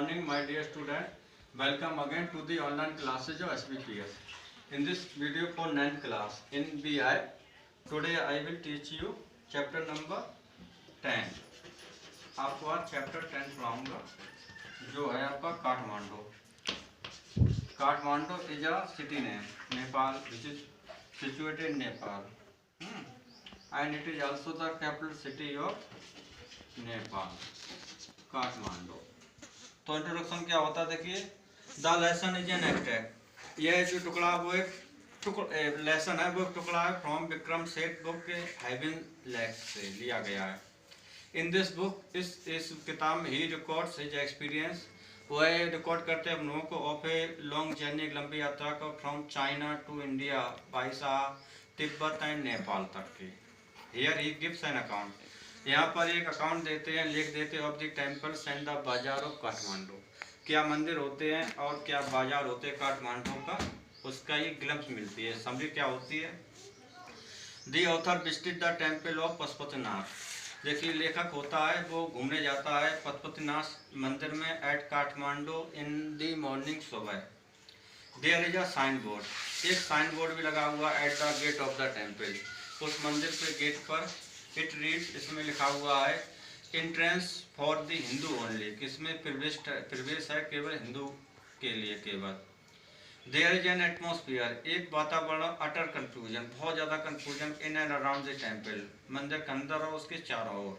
morning, my dear student. Welcome again to the online classes of SBPS. In this video for 9th class in BI, today I will teach you chapter number 10. आपको आज chapter 10 पढ़ाऊंगा जो है आपका Kathmandu. Kathmandu is a city name, Nepal, which is situated in Nepal. And it is also the capital city of Nepal, Kathmandu. तो introduction क्या होता है देखिए. The lesson is an extract. यह जो टुकड़ा वो एक लेसन है, वो एक टुकड़ा है फ्रॉम विक्रम सेठ बुक के हेवन लैक्स से लिया गया है. इन दिस बुक इस किताब में ही रिकॉर्ड्स हिज एक्सपीरियंस. वह रिकॉर्ड करते हैं अनुभवों को ऑफ ए लॉन्ग जर्नी, एक लंबी यात्रा को from China to India by सा तिब्बत एंड नेपाल तक की. Here he gives an account. यहाँ पर एक अकाउंट देते हैं, लिख देते हैं of the temples and the bazaar of Kathmandu. क्या मंदिर होते हैं और क्या बाजार होते हैं काठमांडू का, उसका ये ग्लिम्स मिलती है. समरी क्या होती है. The author visited the temple of Pashupatinath. देखिए लेखक होता है वो घूमने जाता है पशुपतिनाथ मंदिर में at Kathmandu in the morning सुबह. There is a sign board. एक साइन बोर्ड भी लगा हुआ at the gate of the temple. उस मंदिर के गेट पर इट रीड्स, इसमें लिखा हुआ है entrance for the Hindu only. किसमें प्रवेश है केवल हिंदू के लिए केवल. There is an atmosphere. एक वातावरण अटर कंफ्यूजन, बहुत ज़्यादा confusion in and around the temple. मंदिर के अंदर और उसके चारों ओर.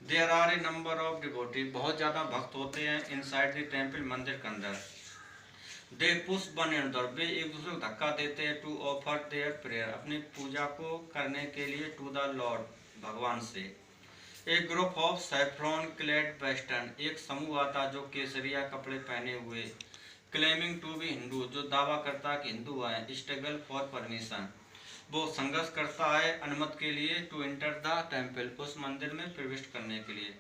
There are a number of devotee. बहुत ज़्यादा भक्त होते हैं इनसाइड द टेम्पल, मंदिर के अंदर. They push one another. वे एक दूसरे को धक्का देते हैं टू ऑफर देयर प्रेयर, अपनी पूजा को करने के लिए टू द लॉर्ड, भगवान से. एक group of saffron clad western. एक समूह आता जो केसरिया कपड़े पहने हुए. Claiming to be Hindu. जो दावा करता है कि हिंदू है. Struggle for permission. वो संघर्ष करता है अनुमति के लिए टू एंटर द टेम्पल, उस मंदिर में प्रवेश करने के लिए.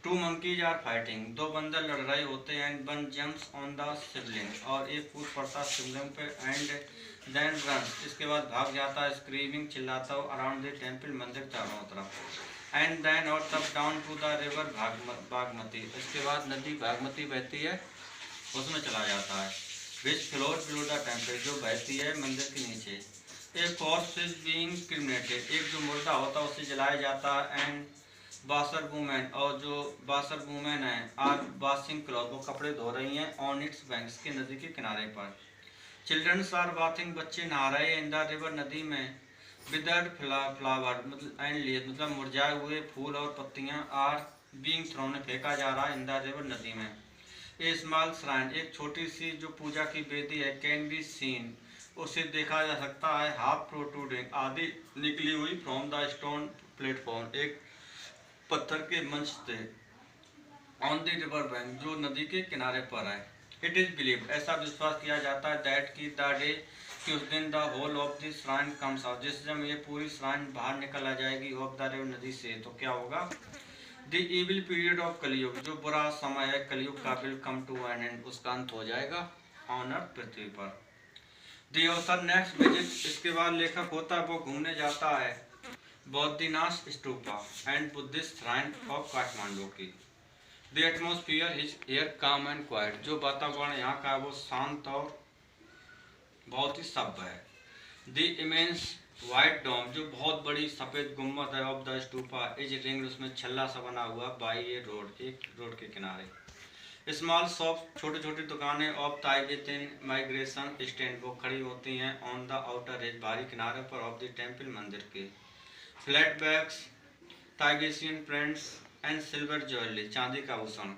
Two monkeys are fighting. दो बंदर लड़ रहे होते हैं. And one jumps on the Shivling. और एक कूद पड़ता शिवलिंग पे. And then run. इसके बाद भाग जाता है स्क्रीमिंग, चिल्लाता हो अराउंड द टेम्पल, मंदिर चारों तरफ. एंड देन और तब down to the river Bagmati. इसके बाद नदी बागमती बहती है, उसमें चला जाता है. विच फ्लोर बिलो द टेम्पल. जो बहती है मंदिर के नीचे. एक कॉर्प्स इज बीइंग क्रिमिनेटेड. एक जो मुर्दा होता है उसे जलाया जाता है. And Basar women. और जो बासर वुमेन है आर वाशिंग क्लॉथ. वो कपड़े धो रही हैं ऑन इट्स बैंक्स के, नदी के किनारे पर. Childrens are bathing. बच्चे नहा रहे हैं इन द रिवर, नदी में. विदर्ड फ्लावर मतलब एंड लीव्स मतलब मुरझाए हुए फूल और पत्तियां आर बीइंग थ्रोन. फेंका जा रहा है इन द रिवर, नदी में. ए स्मॉल श्राइन. एक छोटी सी जो पूजा की वेदी है. Can be seen. उसे देखा जा सकता है. Half protruding. आधी निकली हुई फ्रॉम द स्टोन प्लेटफॉर्म. एक पत्थर के मंच से. On the river bank. जो नदी के किनारे पर है. It is believe. ऐसा विश्वास किया जाता है दैट की द डे कि उस दिन the whole of the shrine comes out. जिस समय ये पूरी श्राइन बाहर निकल आ जाएगी ऑफ द रिवर, नदी से, तो क्या होगा. द इविल पीरियड ऑफ कलयुग. जो बुरा समय है कलयुग का, will come to an end. उसका अंत हो जाएगा ऑन अर्थ, पृथ्वी पर. The author next visit. इसके बाद लेखक होता है वो घूमने जाता है Boudhanath stupa and Buddhist shrine of Kathmandu की. The atmosphere is air calm and quiet. जो वातावरण यहाँ का है वो शांत और बहुत ही सभ्य है. द इमेंस वाइट डोम. जो बहुत बड़ी सफ़ेद गुम्बद है of the stupa is ring. उसमें छल्ला सा बना हुआ बाई ए रोड, एक रोड के किनारे. Small shop. छोटी छोटी दुकानें ऑफ ताइबेतिन माइग्रेशन स्टैंड. वो खड़ी होती हैं ऑन द आउटर एज, बाहरी किनारे पर ऑफ द टेम्पल, मंदिर के. Flat bags, Tibetan prints and silver jewellery. चांदी का आभूषण.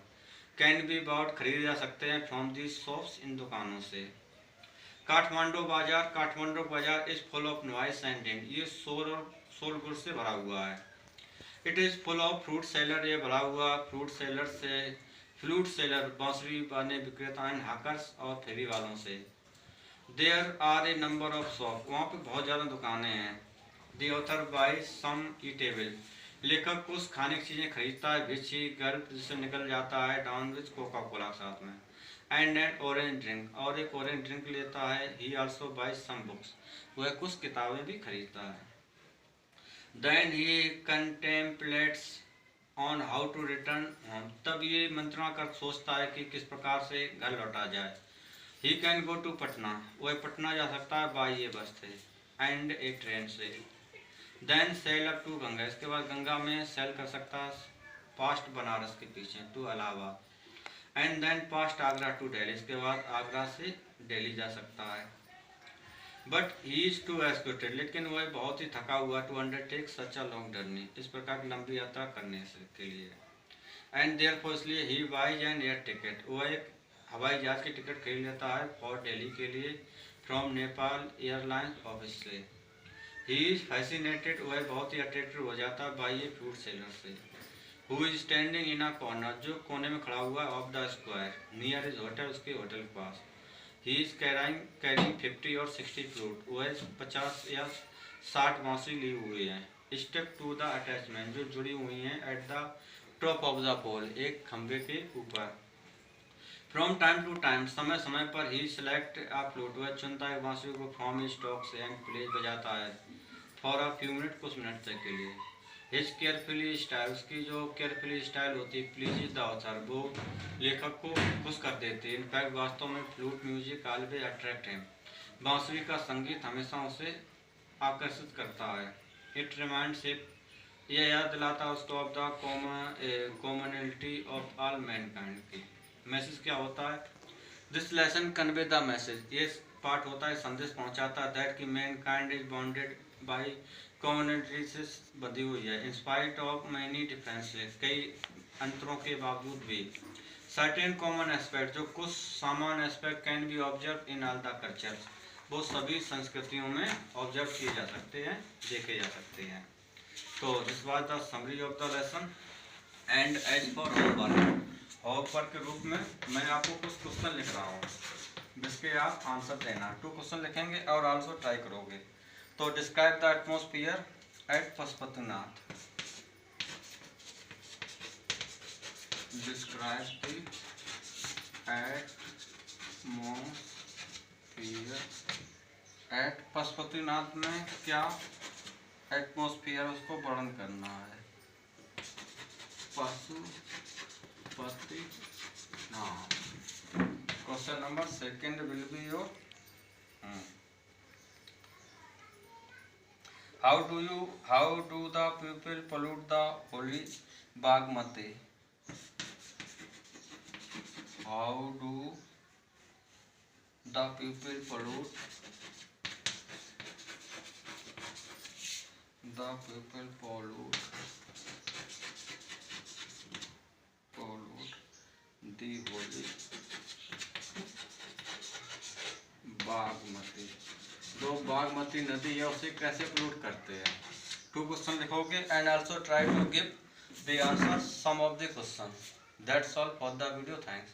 Can be bought. खरीदे जा सकते हैं फ्रॉम दी शॉप्स. इन दुकानों से. काठमांडू बाजार. काठमांडू बाजार is full of noise and din. ये शोरगुल से भरा हुआ है. It is full of fruit seller. ये भरा हुआ फ्रूट सेलर से. फ्लूट सेलर बांसुरी वाले विक्रेता. एंड हाकर्स और फेरी वालों से. There are a number of shop. वहाँ पे बहुत ज़्यादा दुकानें हैं. The author buy some eatable. लेखक कुछ खाने की चीज़ें खरीदता है. विच ही गर्भ जिससे निकल जाता है डाउन विच कोका कोला साथ में. And an orange drink. और एक ऑरेंज ड्रिंक लेता है. He also buy some books. वह कुछ किताबें भी खरीदता है. Then he contemplates on how to return home, तब ये मंत्रणा कर सोचता है कि किस प्रकार से घर लौटा जाए। He can go to Patna, वह पटना जा सकता है बाई ए बस से एंड ए ट्रेन से। Then sail up to Ganga, इसके बाद गंगा में सेल कर सकता है पास्ट बनारस के पीछे to Allahabad. And then past Agra to Delhi, इसके बाद आगरा से दिल्ली जा सकता है। बट ही इज टू एस्क्यूटेड, लेकिन वह बहुत ही थका हुआ to undertake such a long journey, इस प्रकार की लंबी यात्रा करने से के लिए। एंड देयरफॉर, इसलिए he buys an air ticket, वह एक हवाई जहाज की टिकट खरीद लेता है फॉर दिल्ली के लिए फ्रॉम नेपाल एयरलाइंस ऑफिस से। ही इज फैसिनेटेड, वह बहुत ही अट्रैक्टिव हो जाता है बाई ए फ्रूट सेलर से who is standing in a corner, जो कोने में खड़ा हुआ है of the square near is hotel, उसके होटल के पास। ही इज कैरिंग 50 और 60 फ्रूट, वह 50 या 60 बांसुरी लिए हुए हैं। स्टेप टू द अटैचमेंट, जो जुड़ी हुई हैं at the top of the pole, एक खंभे के ऊपर। फ्रॉम टाइम टू टाइम, समय समय पर ही सिलेक्ट अ फ्लूट, वह चुनता है बांसुरी को फ्रॉम स्टॉक से एंड प्लेज बजाता है फॉर अ फ्यू मिनट, कुछ मिनट तक के लिए। हिज केयरफुली स्टाइल, उसकी जो केयरफुली स्टाइल होती है प्लीज द ऑथर, वो लेखक को खुश कर देती है। इनफैक्ट वास्तव में flute music always attract him, बांसुरी का संगीत हमेशा उसे आकर्षित करता है। इट रिमाइंड्स हिम, यह याद दिलाता है उसको of the commonality of all Mankind की। मैसेज क्या होता है? This lesson convey the message, ये पाठ होता है संदेश पहुंचाता है दैट कि Mankind is bonded by commonality से बंधी हुई है in spite of many differences, कई अंतरों के बावजूद भी। सर्टेन कॉमन एस्पेक्ट, जो कुछ सामान्य aspect can be observe in all the cultures, वो सभी संस्कृतियों में ऑब्जर्व किए जा सकते हैं, देखे जा सकते हैं। तो this was the summary of the lesson. And as for homework के रूप में मैं आपको कुछ क्वेश्चन लिख रहा हूँ जिसके आप आंसर देना। 2 क्वेश्चन लिखेंगे और आल्सो ट्राई करोगे। तो describe the atmosphere at Pashupatinath, describe the atmosphere at Pashupatinath में क्या एटमॉस्फेयर उसको वर्णन करना है। Pashupatinath. Question number 2 will be your how do the people pollute the holy Bagmati? How do the people pollute the holy Bagmati, जो बागमती नदी है उसे कैसे पोल्यूट करते हैं। 2 क्वेश्चन लिखोगे and also try to give the answer some of the question. That's all for the video, thanks.